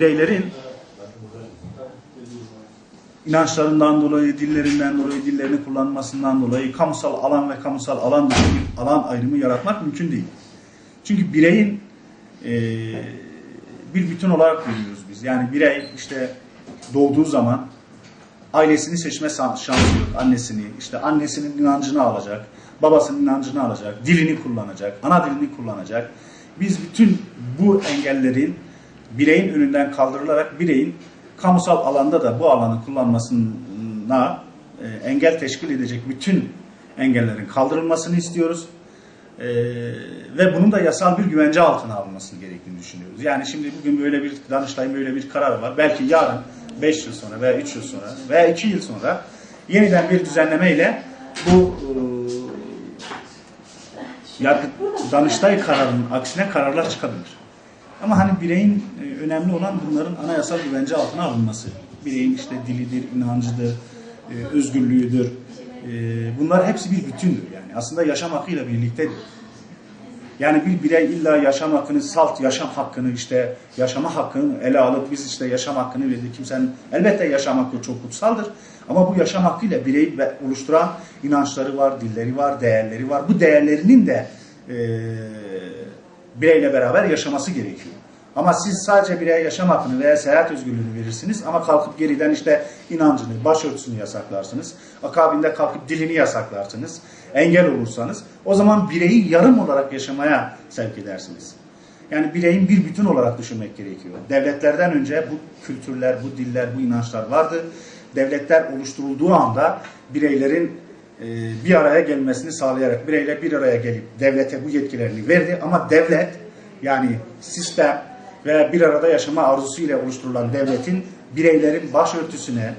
Bireylerin inançlarından dolayı, dillerinden dolayı, dillerini kullanmasından dolayı kamusal alan ve kamusal alan dışı bir alan ayrımı yaratmak mümkün değil. Çünkü bireyin bir bütün olarak görüyoruz biz. Yani birey işte doğduğu zaman ailesini seçme şansı yok. Annesini, işte annesinin inancını alacak, babasının inancını alacak, dilini kullanacak, ana dilini kullanacak. Biz bütün bu engellerin bireyin önünden kaldırılarak bireyin kamusal alanda da bu alanı kullanmasına engel teşkil edecek bütün engellerin kaldırılmasını istiyoruz. Ve bunun da yasal bir güvence altına alınmasını gerektiğini düşünüyoruz. Yani şimdi bugün böyle bir Danıştay'ın böyle bir kararı var. Belki yarın 5 yıl sonra veya 3 yıl sonra veya 2 yıl sonra yeniden bir düzenlemeyle bu Danıştay kararının aksine kararlar çıkabilir. Ama hani bireyin önemli olan bunların anayasal güvence altına alınması. Bireyin işte dilidir, inancıdır, özgürlüğüdür. Bunlar hepsi bir bütündür yani. Aslında yaşam hakkıyla birliktedir. Yani bir birey illa yaşam hakkını, salt yaşam hakkını, işte yaşama hakkını ele alıp biz işte yaşam hakkını verdik. Kimsenin elbette yaşam hakkı çok kutsaldır. Ama bu yaşam hakkıyla bireyi oluşturan inançları var, dilleri var, değerleri var. Bu değerlerinin de bireyle beraber yaşaması gerekiyor. Ama siz sadece bireye yaşam hakkını veya seyahat özgürlüğünü verirsiniz ama kalkıp geriden işte inancını, başörtüsünü yasaklarsınız. Akabinde kalkıp dilini yasaklarsınız. Engel olursanız o zaman bireyi yarım olarak yaşamaya sevk edersiniz. Yani bireyin bir bütün olarak düşünmek gerekiyor. Devletlerden önce bu kültürler, bu diller, bu inançlar vardı. Devletler oluşturulduğu anda bireylerin bir araya gelmesini sağlayarak bireyler bir araya gelip devlete bu yetkilerini verdi. Ama devlet yani sistem ve bir arada yaşama arzusuyla oluşturulan devletin bireylerin başörtüsüne,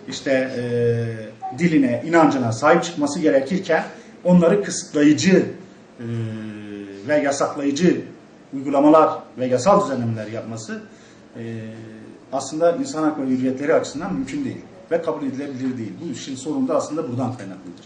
işte diline, inancına sahip çıkması gerekirken onları kısıtlayıcı ve yasaklayıcı uygulamalar ve yasal düzenlemeler yapması aslında insan hak ve hürriyetleri açısından mümkün değil ve kabul edilebilir değil. Bu işin sorunu da aslında buradan kaynaklıdır.